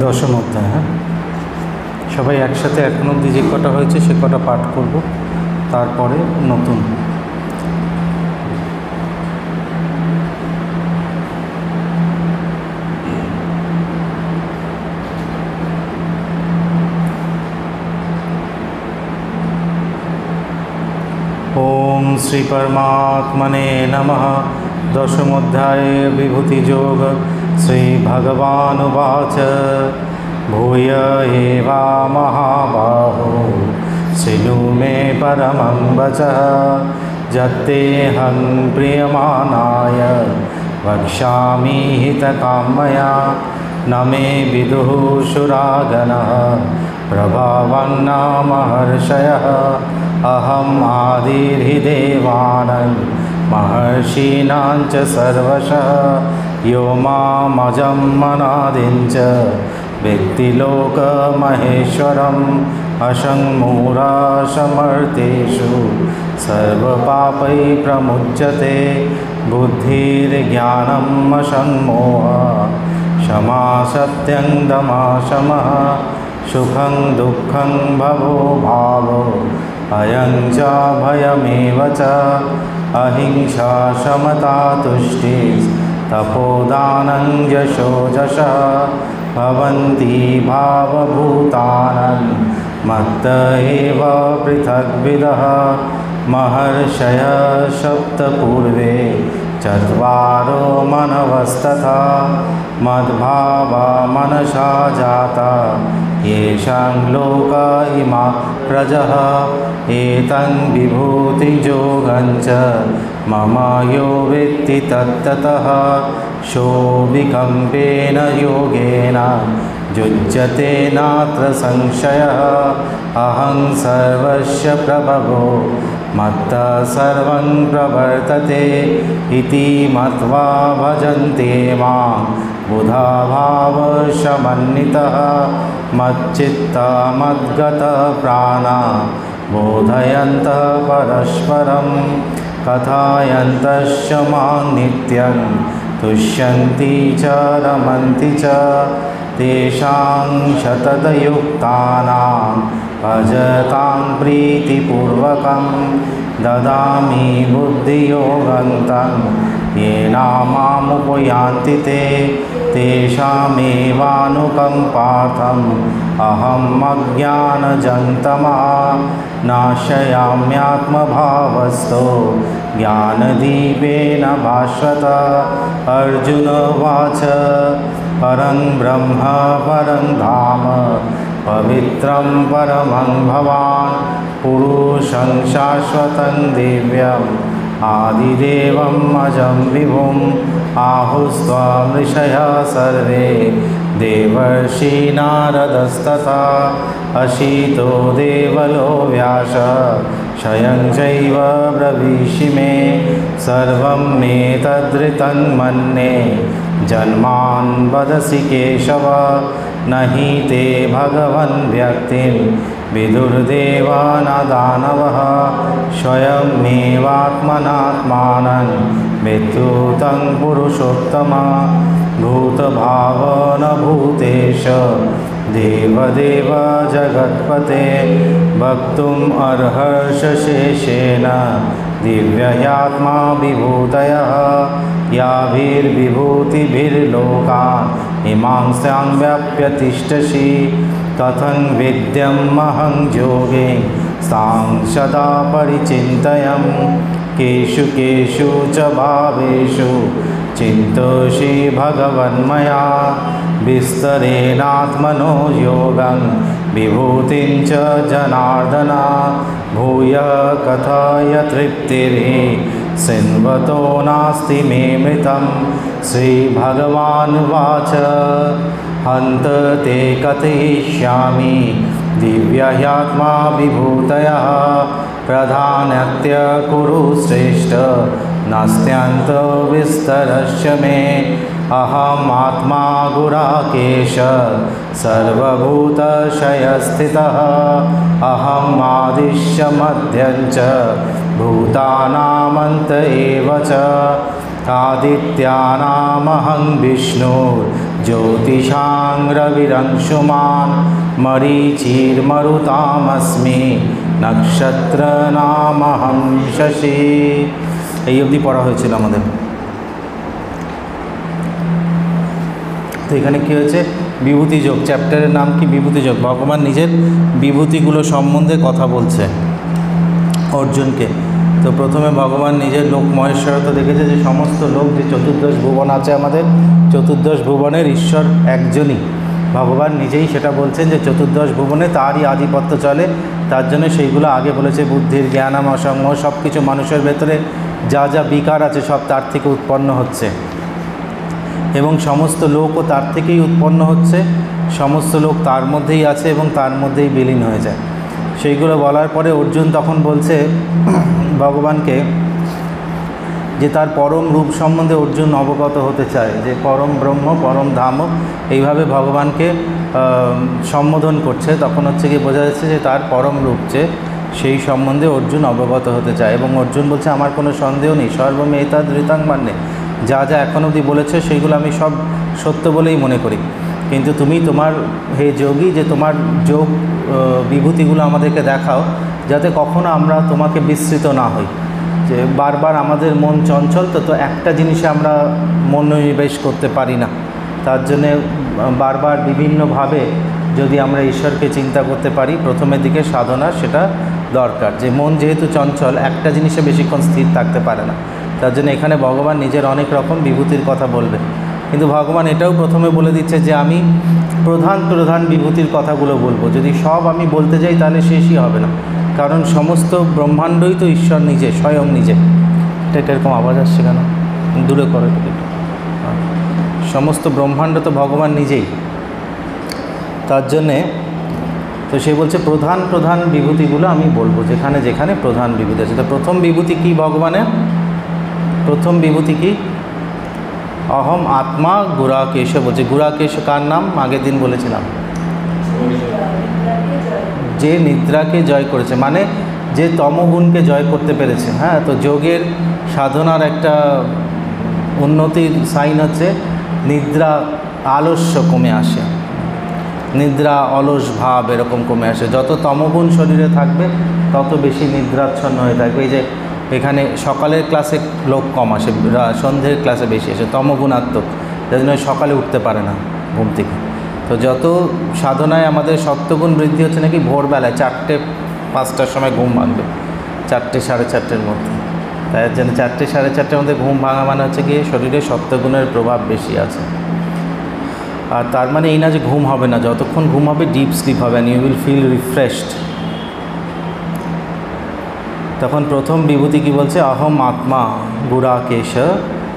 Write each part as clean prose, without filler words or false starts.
দশম অধ্যায়। হ্যাঁ, সবাই একসাথে এখন অবধি যে কটা হয়েছে সে কটা পাঠ করব, তারপরে নতুন। ओम श्री परमात्मने नमः। दशमोध्याये विभूतियोग। श्री भगवानुवाच भूय एवा महाबाहो शृणु मे परमं वचः यत्तेऽहं प्रीयमाणाय वक्ष्यामि हितकामया न मे विदुः सुरागणः प्रभवन्ना महर्षयः अहम् आदिर्देवानां महर्षीणां च सर्वशः यो मामजं मनादिं च व्यक्तिलोकमहेश्वरम् असङ्मूढसमर्थेषु सर्वपापैः प्रमुच्यते बुद्धिर्ज्ञानम् असम्मोहः क्षमा सत्यं दमः शमः सुखं दुःखं भवो भावो अयं च भयमेव च अहिंसा समता तुष्टिः तपोदानं यशो यशः भवन्ति भावभूतानां मत्त एव पृथग्विदः महर्षयः सप्त पूर्वे चत्वारो मनवस्तथा मद्भावा मनसा जाता येषां लोक इमा प्रजः एतं विभूतियोगं च मम यो वेत्ति तत्ततः सोऽविकम्पेन योगेन युज्यते नात्र संशयः अहं सर्वस्य प्रभवो मत्तः सर्वं प्रवर्तते इति मत्वा भजन्ते मां बुधा भावसमन्वितः मच्चित्ता मद्गतः प्राणा बोधयन्तः परस्परं कथायन्तश्च मां नित्यं तुष्यन्ति च रमन्ति च तेषां शततयुक्तानां भजतां प्रीतिपूर्वकं ददामि बुद्धियोगं तं येन मामुपयान्ति ते तेषामेवानुकम्पार्थम् अहम् अज्ञानजन्तमः नाशयाम्यात्मभावस्थो ज्ञानदीपेन भास्वता। अर्जुन उवाच परं ब्रह्म परं धाम पवित्रं परमं भवान् पुरुषं शाश्वतं दिव्यम् आदिदेवम् अजं विभुम् आहुस्त्वं ऋषयः सर्वे देवर्षिनारदस्तथा अशीतो देवलो व्यासः स्वयं चैव ब्रवीषि मे सर्वं मे तद्ऋतं मन्ये जन्मान् वदसि केशव न हि ते भगवन् व्यक्तिं विदुर्देवा न दानवः स्वयमेवात्मनात्मानं विद्युतं पुरुषोत्तमः भूतभाव न भूतेश देवदेव जगत्पते वक्तुम् अर्हर्षशेषेण दिव्ययात्मा विभूतयः याभिर्विभूतिभिर्लोकान् इमांस्तां व्याप्य तिष्ठसि कथं विद्यमहं योगे तां सदा परिचिन्तयं केषु केषु च भावेषु चिन्तोषि भगवन्मया विस्तरेणात्मनो योगं विभूतिं च जनार्दन भूयः कथय तृप्तिर्हि सिन्वतो नास्ति मे मृतं। श्रीभगवानुवाच हन्त ते कथयिष्यामि दिव्यह्यात्मा विभूतयः प्रधानत्य कुरु श्रेष्ठ नास्त्यन्तो विस्तरस्य मे अहमात्मा गुडाकेश सर्वभूतशयस्थितः अहम् आदिश्य मध्यं च भूतानामन्त एव च आदित्यानामहं विष्णुर्ज्योतिषां रविरंशुमान् मरीचिर्मरुतामस्मि नक्षत्रनामहं शशि। এই অবধি পড়া হয়েছিল আমাদের। তো এখানে কী হয়েছে, বিভূতিযোগ চ্যাপ্টারের নাম কি, বিভূতিযোগ। ভগবান নিজের বিভূতিগুলো সম্বন্ধে কথা বলছে অর্জুনকে। তো প্রথমে ভগবান নিজের লোক মহেশ্বরতা দেখেছে, যে সমস্ত লোক, যে চতুর্দশ ভুবন আছে আমাদের, চতুর্দশ ভুবনের ঈশ্বর একজনই, ভগবান নিজেই সেটা বলছেন যে চতুর্দশ ভুবনে তারই আধিপত্য চলে। তার জন্য সেইগুলো আগে বলেছে, বুদ্ধির জ্ঞানাম অসঙ্গ, সব কিছু মানুষের ভেতরে যা যা বিকার আছে সব তার থেকে উৎপন্ন হচ্ছে, এবং সমস্ত লোকও তার থেকেই উৎপন্ন হচ্ছে, সমস্ত লোক তার মধ্যেই আছে এবং তার মধ্যেই বিলীন হয়ে যায়। সেইগুলো বলার পরে অর্জুন তখন বলছে ভগবানকে যে তার পরম রূপ সম্বন্ধে অর্জুন অবগত হতে চায়, যে পরম ব্রহ্ম, পরম ধাম, এইভাবে ভগবানকে সম্বোধন করছে। তখন হচ্ছে কি বোঝা যাচ্ছে যে তার পরম রূপ যে, সেই সম্বন্ধে অর্জুন অবগত হতে চায়। এবং অর্জুন বলছে, আমার কোনো সন্দেহ নেই, সর্বমেতা ধৃতাং মানে, যা যা এখন অবধি বলেছে সেইগুলো আমি সব সত্য বলেই মনে করি। কিন্তু তুমি তোমার, হে যোগী, যে তোমার যোগ বিভূতিগুলো আমাদেরকে দেখাও, যাতে কখনো আমরা তোমাকে বিস্মৃত না হই। যে বারবার আমাদের মন চঞ্চল, তো একটা জিনিসে আমরা মনোনিবেশ করতে পারি না। তার জন্যে বারবার বিভিন্নভাবে যদি আমরা ঈশ্বরকে চিন্তা করতে পারি, প্রথমের দিকে সাধনা সেটা দরকার। যে মন যেহেতু চঞ্চল, একটা জিনিসে বেশিক্ষণ স্থির থাকতে পারে না। তার জন্য এখানে ভগবান নিজের অনেক রকম বিভূতির কথা বলবেন। কিন্তু ভগবান এটাও প্রথমে বলে দিচ্ছে যে আমি প্রধান প্রধান বিভূতির কথাগুলো বলবো। যদি সব আমি বলতে যাই তাহলে শেষই হবে না, কারণ সমস্ত ব্রহ্মাণ্ডই তো ঈশ্বর নিজে, স্বয়ং নিজে। এটা এরকম আওয়াজ আসছে কেন, দূরে করো একটু। সমস্ত ব্রহ্মাণ্ড তো ভগবান নিজেই। তার জন্যে তো সে বলছে প্রধান প্রধান বিভূতিগুলো আমি বলবো, যেখানে যেখানে প্রধান বিভূতি আছে। তো প্রথম বিভূতি কি ভগবানের? প্রথম বিভূতি কি? অহম আত্মা গুড়াকেশ। বলছে গুড়াকেশ কার নাম? আগের দিন বলেছিলাম, যে নিদ্রাকে জয় করেছে, মানে যে তমগুণকে জয় করতে পেরেছে। হ্যাঁ, তো যোগের সাধনার একটা উন্নতির সাইন হচ্ছে নিদ্রা, আলস্য কমে আসে, নিদ্রা, অলস ভাব এরকম কমে আসে। যত তমগুণ শরীরে থাকবে তত বেশি নিদ্রাচ্ছন্ন হয়ে থাকবে। এই যে এখানে সকালের ক্লাসে লোক কম আসে, সন্ধ্যের ক্লাসে বেশি আসে, তমগুণাত্মক, যার জন্য সকালে উঠতে পারে না ঘুম থেকে। তো যত সাধনায় আমাদের সত্যগুণ বৃদ্ধি হচ্ছে নাকি ভোরবেলায় 4টে-5টার সময় ঘুম ভাঙবে, 4টে-4:30-এর মধ্যে। তাই জন্য 4টে-4:30-এর মধ্যে ঘুম ভাঙা মানে হচ্ছে গিয়ে শরীরে সত্যগুণের প্রভাব বেশি আছে। আর তার মানে এই না যে ঘুম হবে না, যতক্ষণ ঘুম হবে ডিপ স্লিপ হবে, and you will feel refreshed. তখন প্রথম বিভূতি কি বলছে? অহম আত্মা গুড়াকেশ।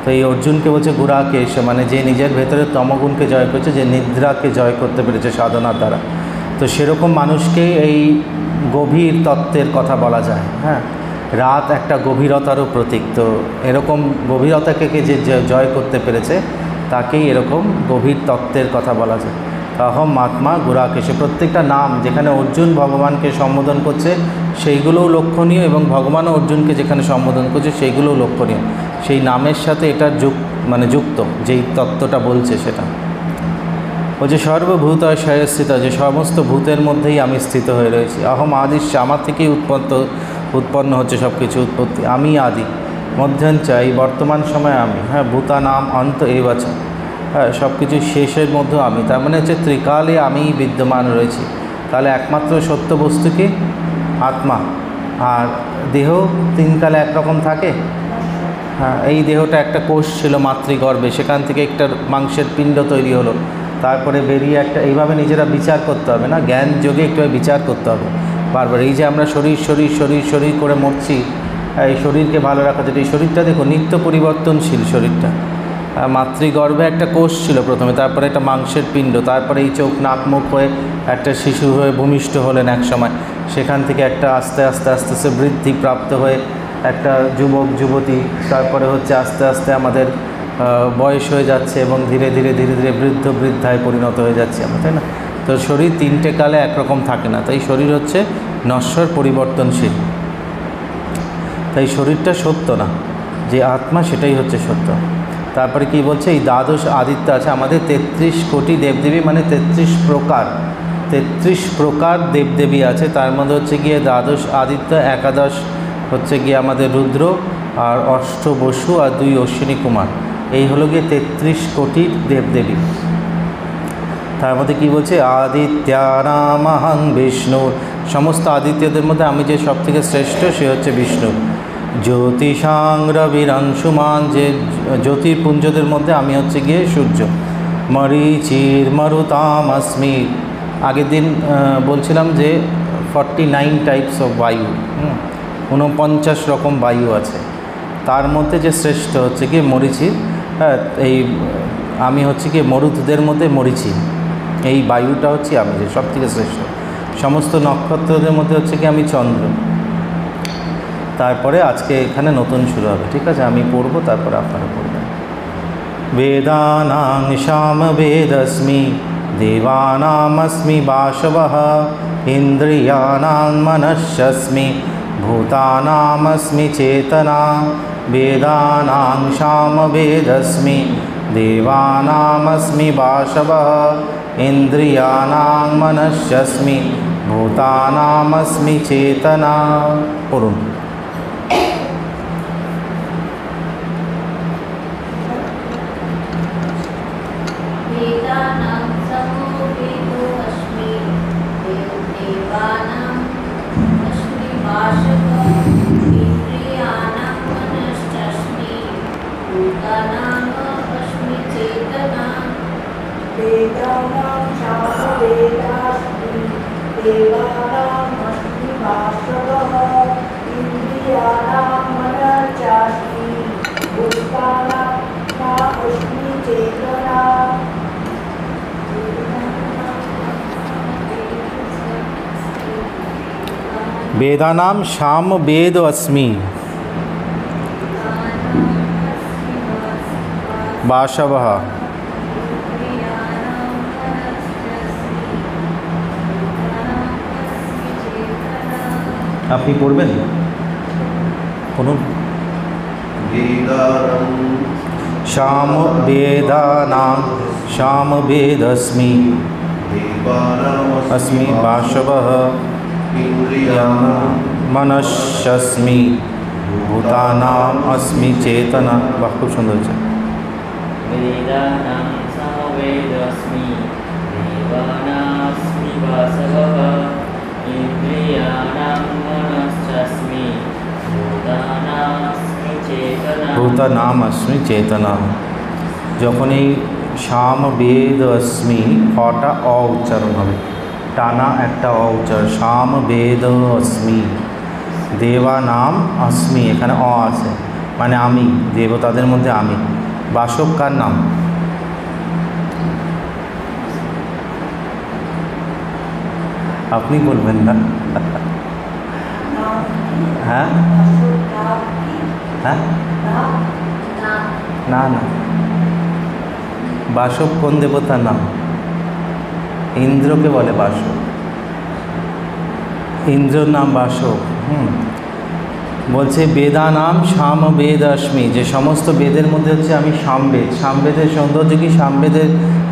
তো এই অর্জুনকে বলছে গুড়াকেশ, মানে যে নিজের ভেতরে তমগুণকে জয় করেছে, যে নিদ্রাকে জয় করতে পেরেছে সাধনার দ্বারা। তো সেরকম মানুষকে এই গভীর তত্ত্বের কথা বলা যায়। হ্যাঁ, রাত একটা গভীরতারও প্রতীক। তো এরকম গভীরতাকে যে জয় করতে পেরেছে তাকেই এরকম গভীর তত্ত্বের কথা বলা যায়। অহম আত্মা গুড়াকেশ, প্রত্যেকটা নাম যেখানে অর্জুন ভগবানকে সম্বোধন করছে সেইগুলোও লক্ষণীয়, এবং ভগবানও অর্জুনকে যেখানে সম্বোধন করছে সেইগুলোও লক্ষণীয়। সেই নামের সাথে এটার যুক্ত যেই তত্ত্বটা বলছে সেটা বলছে সর্বভূতাশয়ে স্থিত, যে সমস্ত ভূতের মধ্যেই আমি স্থিত হয়ে রয়েছি। অহম আদিশ্য, আমার থেকেই উৎপন্ন হচ্ছে সব কিছু উৎপত্তি। আমি আদি, মধ্যাঞ্চ, এই বর্তমান সময়ে আমি। হ্যাঁ, ভূতানাম অন্ত এই বছর, হ্যাঁ, সব কিছু শেষের মধ্যেও আমি। তার মানে হচ্ছে ত্রিকালে আমি বিদ্যমান রয়েছি। তাহলে একমাত্র সত্য বস্তু কি? আত্মা। আর দেহ তিনকালে একরকম থাকে। হ্যাঁ, এই দেহটা একটা কোষ ছিল মাতৃগর্ভে, সেখান থেকে একটা মাংসের পিণ্ড তৈরি হলো, তারপরে বেরিয়ে একটা, এইভাবে নিজেরা বিচার করতে হবে না, জ্ঞান যোগে একটু বিচার করতে হবে বারবার। এই যে আমরা শরীর শরীর শরীর শরীর করে মরছি, এই শরীরকে ভালো রাখা যেটা, এই শরীরটা দেখো নিত্য পরিবর্তনশীল। শরীরটা মাতৃগর্ভে একটা কোষ ছিল প্রথমে, তারপরে একটা মাংসের পিণ্ড, তারপরে এই চোখ নাক মুখ হয়ে একটা শিশু হয়ে ভূমিষ্ঠ হলেন এক সময়, সেখান থেকে একটা আস্তে আস্তে আস্তে আস্তে বৃদ্ধি প্রাপ্ত হয়ে একটা যুবক যুবতী, তারপরে হচ্ছে আস্তে আস্তে আমাদের বয়স হয়ে যাচ্ছে এবং ধীরে ধীরে ধীরে ধীরে বৃদ্ধ বৃদ্ধায় পরিণত হয়ে যাচ্ছে আমরা, তাই না? তো শরীর তিনটে কালে একরকম থাকে না, তাই শরীর হচ্ছে নশ্বর, পরিবর্তনশীল। তাই শরীরটা সত্য না, যে আত্মা সেটাই হচ্ছে সত্য। তারপরে কি বলছে, এই দ্বাদশ আদিত্য আছে আমাদের 33 কোটি দেবদেবী, মানে 33 প্রকার দেবদেবী আছে। তার মধ্যে হচ্ছে গিয়ে দ্বাদশ আদিত্য, একাদশ হচ্ছে গিয়ে আমাদের রুদ্র, আর অষ্ট বসু, আর 2 অশ্বিনী কুমার। এই হলো গিয়ে 33 কোটি দেবদেবী। তার মধ্যে কী বলছে, আদিত্যানামহং বিষ্ণু, সমস্ত আদিত্যদের মধ্যে আমি যে সব থেকে শ্রেষ্ঠ সে হচ্ছে বিষ্ণু। জ্যোতিষাং রবিরংশুমান, যে জ্যোতির্পুঞ্জদের মধ্যে আমি হচ্ছে গিয়ে সূর্য। মরীচির মরুতাম অস্মি, আগের দিন বলছিলাম যে 49 টাইপস অফ বায়ু, 49 রকম বায়ু আছে। তার মধ্যে যে শ্রেষ্ঠ হচ্ছে গিয়ে মরীচি। হ্যাঁ, এই আমি হচ্ছে গিয়ে মরুতদের মধ্যে মরীচি, এই বায়ুটা হচ্ছে আমি যে সব থেকে শ্রেষ্ঠ। সমস্ত নক্ষত্রদের মধ্যে হচ্ছে কি আমি চন্দ্র। তারপরে আজকে এখানে নতুন শুরু হবে, ঠিক আছে? আমি পড়বো, তারপরে আপনারা পড়বেন। বেদানাং সামবেদস্মি দেবানামস্মি বাসবঃ ইন্দ্রিয়াণাং মনস্যস্মি ভূতানামস্মি চেতনা। বেদানাং সামবেদস্মি দেবানামস্মি বাসবঃ ইন্দ্রিয়াণাং মনস্যস্মি ভূতানামস্মি চেতনা। পড়ুন। वेदानां सामवेद अस्मि बाशवः। আপনি পড়বেন, পড়ুন। সামবেদানাं সামবেদস্মি अस्मि बाशवः মনস্যস্মি ভূতানাম अस्मि চেতনা। বাহ, খুব সুন্দর হচ্ছে। বেদানাং সামবেদস্মি দেবানাস্মি বাসবঃ ইন্দ্রিয়াণাং মনস্যস্মি ভূতানাস্মি চেতনা। ভূতানাম अस्मि চেতনা। যখন এই সামবেদ अस्मि হটা অ উচ্চারণ হবে, টানা একটা অ উচ্চারণ। সামবেদ अस्मि দেবানাম अस्मि, এখানে অ আছে, মানে আমি, দেবতাদের মধ্যে আমি। বাসব কার নাম? আপনি বলবেন না? হ্যাঁ হ্যাঁ, না না, বাসব কোন দেবতার নাম? ইন্দ্রকে বলে বাসব, ইন্দ্রর নাম বাসব। বলছে বেদানাম সামবেদ अस्मि, যে সমস্ত বেদের মধ্যে হচ্ছে আমি সামবেদ। সামবেদের সৌন্দর্য কি? সামবেদের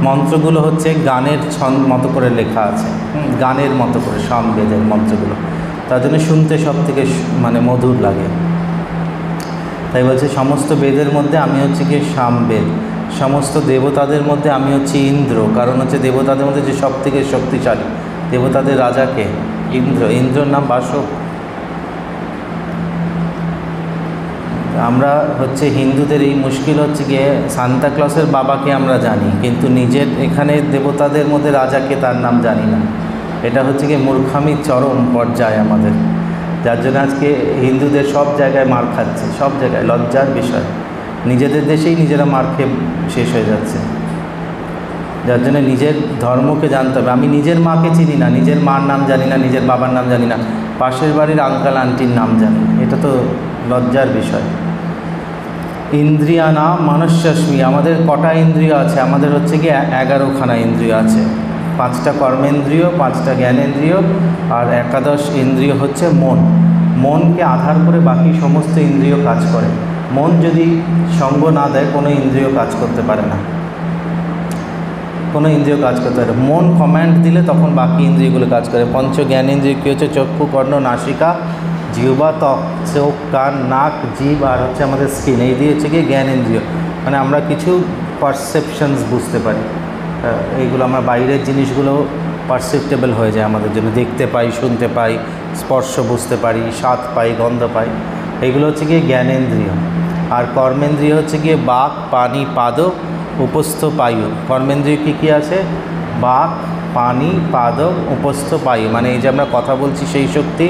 মন্ত্রগুলো হচ্ছে গানের ছন্দ মতো করে লেখা আছে, গানের মতো করে সামবেদের মন্ত্রগুলো, তার জন্য শুনতে সব থেকে মানে মধুর লাগে। তাই বলছে সমস্ত বেদের মধ্যে আমি হচ্ছে কি সামবেদ। সমস্ত দেবতাদের মধ্যে আমি হচ্ছে ইন্দ্র, কারণ হচ্ছে দেবতাদের মধ্যে যে সব থেকে শক্তিশালী, দেবতাদের রাজাকে ইন্দ্র, ইন্দ্রর নাম বাসব। আমরা হচ্ছে হিন্দুদের এই মুশকিল হচ্ছে গিয়ে সান্তা ক্লসের বাবাকে আমরা জানি, কিন্তু নিজের এখানে দেবতাদের মধ্যে রাজাকে তার নাম জানি না। এটা হচ্ছে গিয়ে মূর্খামির চরম পর্যায়ে আমাদের, যার জন্য আজকে হিন্দুদের সব জায়গায় মার খাচ্ছে, সব জায়গায় লজ্জার বিষয়। নিজেদের দেশেই নিজেরা মার খেয়ে শেষ হয়ে যাচ্ছে, যার জন্য নিজের ধর্মকে জানতে হবে। আমি নিজের মাকে চিনি না, নিজের মার নাম জানি না, নিজের বাবার নাম জানি না, পাশের বাড়ির আঙ্কাল আন্টির নাম জানি, এটা তো লজ্জার বিষয়। ইন্দ্রিয়ানাম মনস্যস্মি, আমাদের কটা ইন্দ্রিয় আছে? আমাদের হচ্ছে কি 11খানা ইন্দ্রিয় আছে। 5টা কর্মেন্দ্রিয়, 5টা জ্ঞানেন্দ্রিয়, আর একাদশ ইন্দ্রিয় হচ্ছে মন। মনকে আধার করে বাকি সমস্ত ইন্দ্রিয় কাজ করে। মন যদি সঙ্গ না দেয় কোনো ইন্দ্রিয় কাজ করতে পারে না, কোনো ইন্দ্রিয় কাজ করতে পারে। মন কমান্ড দিলে তখন বাকি ইন্দ্রিয়গুলো কাজ করে। পঞ্চ জ্ঞানেন্দ্রিয় কী হচ্ছে? চক্ষু, কর্ণ, নাসিকা, জিহ্বা, ত্বক, চোখ, কান, নাক, জিভ আর হচ্ছে আমাদের স্কিন। এই দিয়ে হচ্ছে কি জ্ঞানেন্দ্রিয়, মানে আমরা কিছু পারসেপশনস বুঝতে পারি। এইগুলো আমরা বাইরের জিনিসগুলো পারসেপ্টেবল হয়ে যায় আমাদের জন্য, দেখতে পাই, শুনতে পাই, স্পর্শ বুঝতে পারি, স্বাদ পাই, গন্ধ পাই। এইগুলো হচ্ছে গিয়ে জ্ঞানেন্দ্রিয়। আর কর্মেন্দ্রিয় হচ্ছে গিয়ে বাক, পানি, পাদ, উপস্থ পায়ু। কর্মেন্দ্রিয় কী কী আছে? বাক, পানি, পাদ, উপস্থ পায়ু, মানে এই যে আমরা কথা বলছি সেই শক্তি,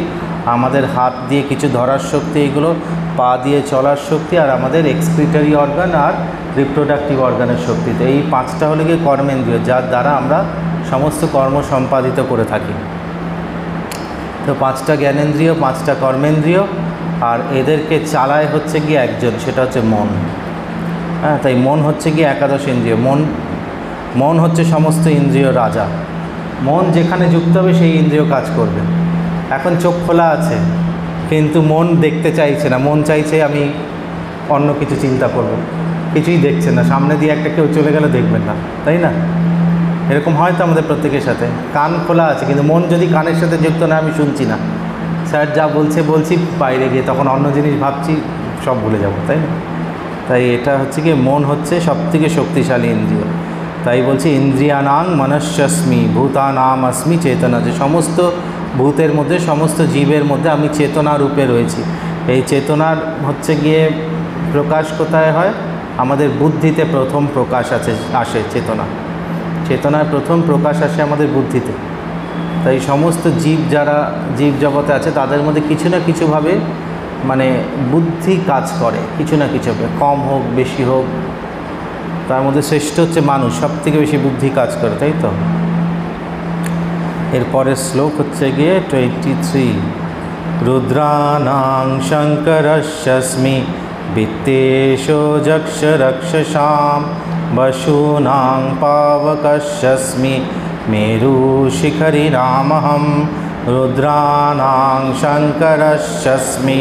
আমাদের হাত দিয়ে কিছু ধরার শক্তি, এইগুলো পা দিয়ে চলার শক্তি, আর আমাদের এক্সক্রিটরি অর্গান আর রিপ্রোডাক্টিভ অর্গানের শক্তি। তো এই পাঁচটা হলে গিয়ে কর্মেন্দ্রিয়, যার দ্বারা আমরা সমস্ত কর্ম সম্পাদিত করে থাকি। তো পাঁচটা জ্ঞানেন্দ্রিয়, পাঁচটা কর্মেন্দ্রিয়, আর এদেরকে চালায় হচ্ছে গিয়ে একজন, সেটা হচ্ছে মন। হ্যাঁ, তাই মন হচ্ছে গিয়ে একাদশ ইন্দ্রিয়। মন হচ্ছে সমস্ত ইন্দ্রিয় রাজা। মন যেখানে যুক্ত হবে সেই ইন্দ্রিয় কাজ করবে। এখন চোখ খোলা আছে কিন্তু মন দেখতে চাইছে না, মন চাইছে আমি অন্য কিছু চিন্তা করব, কিছুই দেখছে না, সামনে দিয়ে একটা কেউ চলে গেলে দেখবেন না, তাই না? এরকম হয় তো আমাদের প্রত্যেকের সাথে। কান খোলা আছে কিন্তু মন যদি কানের সাথে যুক্ত না, আমি শুনছি না, স্যার যা বলছি বাইরে গিয়ে তখন অন্য জিনিস ভাবছি, সব ভুলে যাব, তাই না? তাই এটা হচ্ছে কি, মন হচ্ছে সবথেকে শক্তিশালী ইন্দ্রিয়। তাই বলছি ইন্দ্রিয়ানাং মনস্যাস্মি ভূতানাম अस्मि চেতনা, যে সমস্ত ভূতের মধ্যে, সমস্ত জীবের মধ্যে আমি চেতনা রূপে রয়েছি। এই চেতনার হচ্ছে গিয়ে প্রকাশ কোথায় হয়? আমাদের বুদ্ধিতে প্রথম প্রকাশ আসে চেতনার প্রথম প্রকাশ আসে আমাদের বুদ্ধিতে। তাই সমস্ত যারা জীব জগতে আছে তাদের মধ্যে কিছু না কিছুভাবে মানে বুদ্ধি কাজ করে, কিছু না কিছু, কম হোক বেশি হোক। তার মধ্যে শ্রেষ্ঠ হচ্ছে মানুষ, সব থেকে বেশি বুদ্ধি কাজ করে, তাই তো? এরপরের শ্লোক হচ্ছে গিয়ে 23। রুদ্রানাং শঙ্করস্যস্মি বিত্তেষো যক্ষ রক্ষসাম বসূনাং পাবকস্যস্মি মেরু শিখরিনামহম। রুদ্রানাং শঙ্করস্যস্মি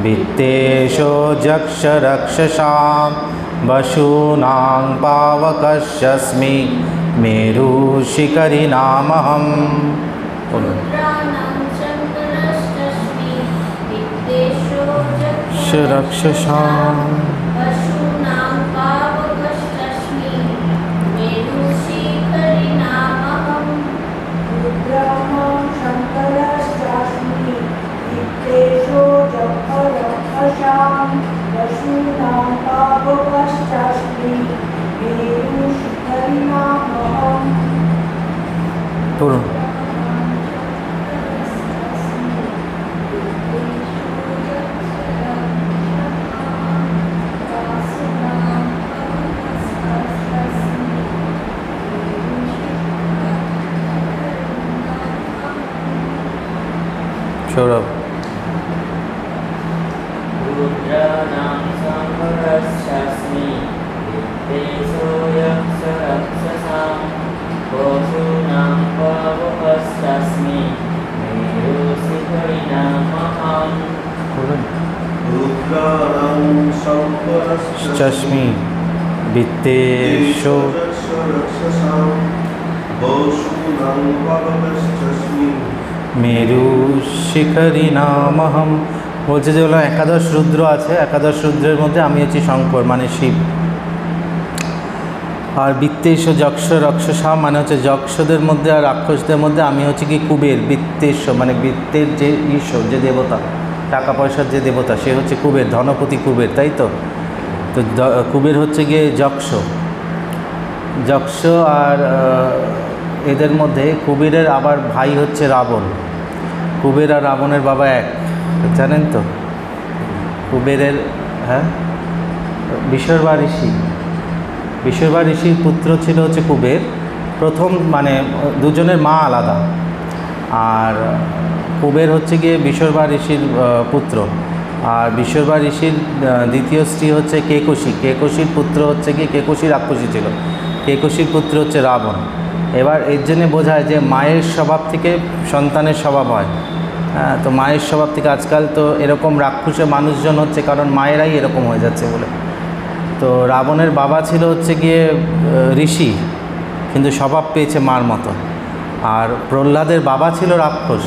বিত্তেষো যক্ষ রক্ষসাম বসূনাং পাবকস্যস্মি মেরু শিখরিনামহম। রক্ষসাম পড়ুন। সৌরভ। রুদ্রানাং শঙ্করস্যাস্মি বিত্তেষো যক্ষ রক্ষসাম বসূনাং পাবকস্যস্মি মেরু শিখরিনামহম। রুদ্রানাং শঙ্করস্যাস্মি বিত্তেষো রক্ষসাম বসূনাং পাবকস্যস্মি মেরু শিখরিনামহম। বলছে যে হলো একাদশ রুদ্র আছে, একাদশ রুদ্রের মধ্যে আমি হচ্ছি শঙ্কর মানে শিব। আর বিত্তেষ যক্ষ রক্ষসাম মানে হচ্ছে যক্ষদের মধ্যে আর রাক্ষসদের মধ্যে আমি হচ্ছে কি কুবের। বিত্তেষ মানে বৃত্তের যে ঈশ্বর, যে দেবতা, টাকা পয়সার যে দেবতা, সে হচ্ছে কুবের, ধনপতি কুবের, তাই তো? তো কুবের হচ্ছে গিয়ে যক্ষ। আর এদের মধ্যে কুবেরের আবার ভাই হচ্ছে রাবণ। কুবের আর রাবণের বাবা এক, জানেন তো? কুবেরের, হ্যাঁ, বিশর্বা ঋষির পুত্র ছিল হচ্ছে কুবের প্রথম, মানে দুজনের মা আলাদা। আর কুবের হচ্ছে গিয়ে বিশর্বা ঋষির পুত্র, আর বিশর্বা ঋষির দ্বিতীয় স্ত্রী হচ্ছে কেকশীর পুত্র হচ্ছে গিয়ে, কেকশী রাক্ষসী ছিল, কেকশীর পুত্র হচ্ছে রাবণ। এবার এর জন্যে বোঝায় যে মায়ের স্বভাব থেকে সন্তানের স্বভাব হয়, হ্যাঁ, তো মায়ের স্বভাব থেকে আজকাল তো এরকম রাক্ষসে মানুষজন হচ্ছে কারণ মায়েরাই এরকম হয়ে যাচ্ছে বলে। তো রাবণের বাবা ছিল হচ্ছে গিয়ে ঋষি, কিন্তু স্বভাব পেয়েছে মার মতো। আর প্রহ্লাদের বাবা ছিল রাক্ষস,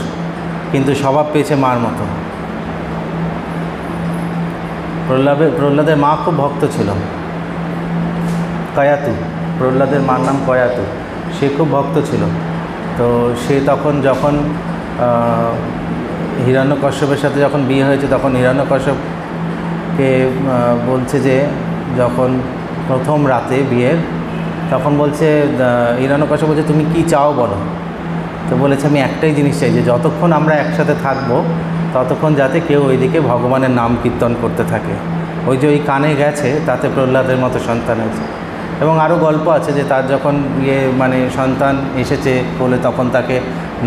কিন্তু স্বভাব পেয়েছে মার মতো। প্রহ্লাদের মা খুব ভক্ত ছিল, কয়াতু। প্রহ্লাদের মার নাম কয়াতু। সে খুব ভক্ত ছিল। তো সে তখন যখন হিরণ্যকশ্যপের সাথে যখন বিয়ে হয়েছে, তখন হিরণ্যকশ্যপকে বলছে যে, যখন প্রথম রাতে বিয়ের, তখন বলছে হিরণ্যকশ্যপ বলছে তুমি কি চাও বলো। তো বলেছে আমি একটাই জিনিস চাই, যে যতক্ষণ আমরা একসাথে থাকবো ততক্ষণ যাতে কেউ ওইদিকে ভগবানের নাম কীর্তন করতে থাকে। ওই যে ওই কানে গেছে, তাতে প্রহ্লাদের মতো সন্তান হয়েছে। এবং আরও গল্প আছে যে তার যখন সন্তান এসেছে বলে তখন তাকে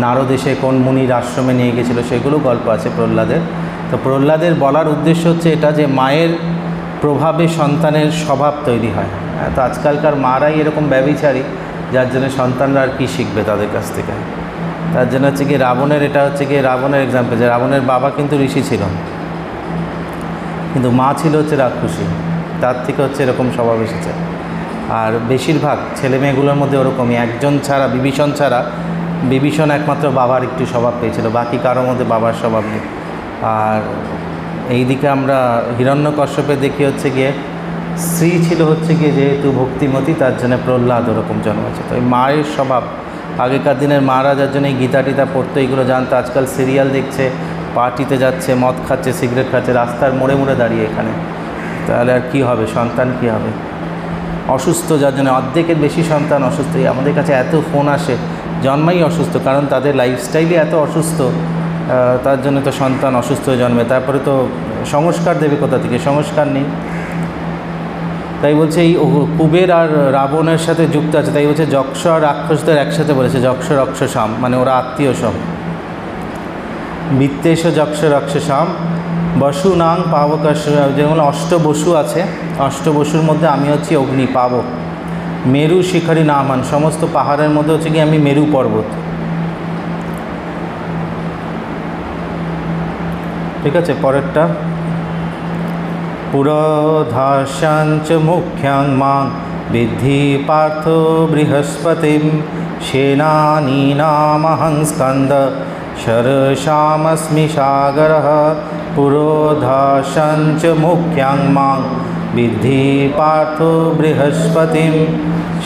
নারদ এসে কোন মুনির আশ্রমে নিয়ে গেছিলো, সেগুলো গল্প আছে প্রহ্লাদের। তো প্রহ্লাদের বলার উদ্দেশ্য হচ্ছে এটা, যে মায়ের প্রভাবে সন্তানের স্বভাব তৈরি হয়। তো আজকালকার মারাই এরকম ব্যভিচারী, যার জন্য সন্তানরা আর কী শিখবে তাদের কাছ থেকে। তার জন্য হচ্ছে কি রাবণের, এটা হচ্ছে কি রাবণের এক্সাম্পল, যে রাবণের বাবা কিন্তু ঋষি ছিল, কিন্তু মা ছিল হচ্ছে রাক্ষসী। তার থেকে হচ্ছে এরকম স্বভাব এসেছে। আর বেশিরভাগ ছেলে মেয়েগুলোর মধ্যে ওরকমই, একজন ছাড়া, বিভীষণ ছাড়া, বিভীষণ একমাত্র বাবার একটু স্বভাব পেয়েছিল, বাকি কারোর মধ্যে বাবার স্বভাব নেই। আর এইদিকে আমরা হিরণ্যকশ্যপে দেখি হচ্ছে গিয়ে স্ত্রী ছিল হচ্ছে গিয়ে যেহেতু ভক্তিমতী, তার জন্য প্রহ্লাদ ওরকম জন্মেছে। তো এই মায়ের স্বভাব, আগেকার দিনের মারা যার জন্য এই গীতা টিতা পড়তো, এইগুলো জানতো। আজকাল সিরিয়াল দেখছে, পার্টিতে যাচ্ছে, মদ খাচ্ছে, সিগারেট খাচ্ছে, রাস্তার মোড়ে মোড়ে দাঁড়িয়ে এখানে। তাহলে আর কী হবে, সন্তান কী হবে? অসুস্থ, যার জন্য অর্ধেকের বেশি সন্তান অসুস্থ। আমাদের কাছে এত ফোন আসে, জন্মাই অসুস্থ, কারণ তাদের লাইফস্টাইলই এত অসুস্থ, তার জন্য তো সন্তান অসুস্থ হয়ে জন্মে। তারপরে তো সংস্কার দেবে কোথা থেকে? সংস্কার নেই। তাই বলছে এই কুবের আর রাবণের সাথে যুক্ত আছে। তাই বলছে যক্ষ আর রাক্ষসদের একসাথে বলেছে, যক্ষ রক্ষসাম, মানে ওরা আত্মীয় সব। বৃত্তেশ যক্ষ রক্ষসাম বসু নাং পাবকাশ, যেগুলো অষ্টবসু আছে, অষ্টবসুর মধ্যে আমি হচ্ছি অগ্নি, পাবক। মেরু শিখরী নামান, সমস্ত পাহাড়ের মধ্যে হচ্ছে কি আমি মেরু পর্বত। ঠিক আছে, পরেরটা পুরোধাস্যাঞ্চ মুখ্যাং মাং বিদ্ধি পার্থ বৃহস্পতিম সেনানীনামহং স্কন্দ শরশামস্মি সাগরঃ। পুরোধাস্যাঞ্চ মুখ্যাং মাং বিদ্ধি পার্থ বৃহস্পতিম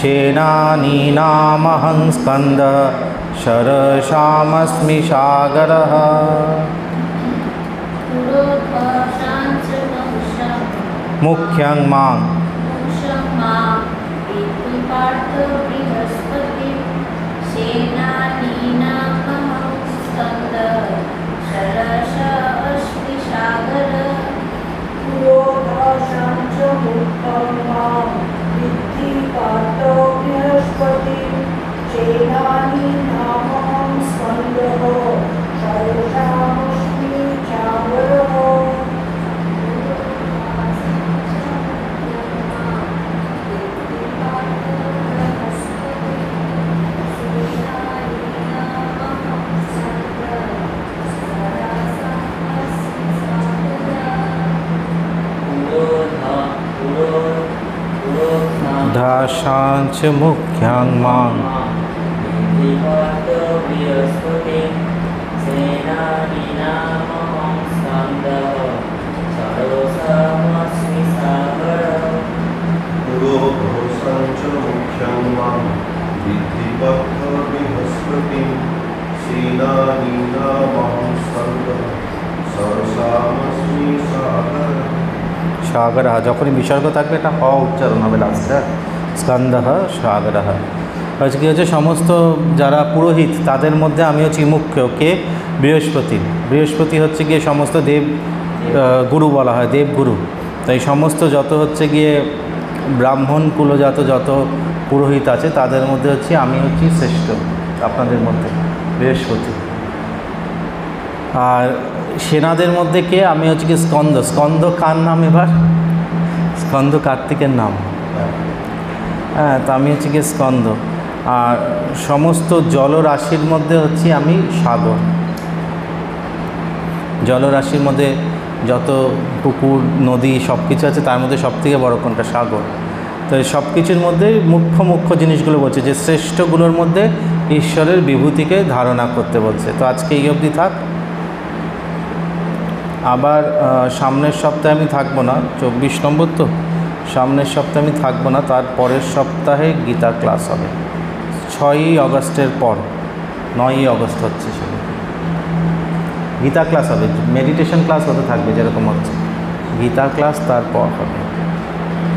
সেনানীনামহং স্কন্দ শরশামস্মি সাগরঃ। মুখ্যাং মাং দাসাঞ্চ মুখ্যাং মাং পুরোধাস্যাঞ্চ মুখ্যাং মাং বিদ্ধি পার্থ বৃহস্পতিম সেনানীনামহং স্কন্দ শরশামস্মি সাগরঃ। সাগর, যখনই বিসর্গ থাকবে এটা হ উচ্চারণ হবে লাস্টে, স্কন্দ সাগর। হচ্ছে কী হচ্ছে, সমস্ত যারা পুরোহিত তাদের মধ্যে আমি হচ্ছি মুখ্য। কে? বৃহস্পতি। বৃহস্পতি হচ্ছে গিয়ে সমস্ত দেব গুরু বলা হয়, দেবগুরু। তাই সমস্ত যত হচ্ছে গিয়ে ব্রাহ্মণ কুলজাত যত পুরোহিত আছে তাদের মধ্যে হচ্ছে আমি হচ্ছি শ্রেষ্ঠ আপনাদের মধ্যে, বৃহস্পতি। আর সেনাদের মধ্যে কে? আমি হচ্ছে কি স্কন্দ। স্কন্দ কার নাম এবার? স্কন্দ কার্তিকের নাম। হ্যাঁ, তো আমি হচ্ছে কি স্কন্দ। আর সমস্ত জলরাশির মধ্যে হচ্ছি আমি সাগর। জলরাশির মধ্যে যত পুকুর নদী সব কিছু আছে তার মধ্যে সবথেকে বড় কোনটা? সাগর। তো এই সব কিছুর মধ্যে মুখ্য মুখ্য জিনিসগুলো বলছে যে শ্রেষ্ঠগুলোর মধ্যে ঈশ্বরের বিভূতিকে ধারণা করতে বলছে। তো আজকে এই অবধি থাক। আবার সামনের সপ্তাহে আমি থাকবো না, 24 নম্বর তো, সামনের সপ্তাহে আমি থাকবো না, তার পরের সপ্তাহে গীতা ক্লাস হবে 6ই অগস্টের পর, 9ই অগস্ট হচ্ছে সেটা গীতা ক্লাস হবে। মেডিটেশন ক্লাস হতে থাকবে যেরকম হচ্ছে, গীতা ক্লাস তারপর হবে।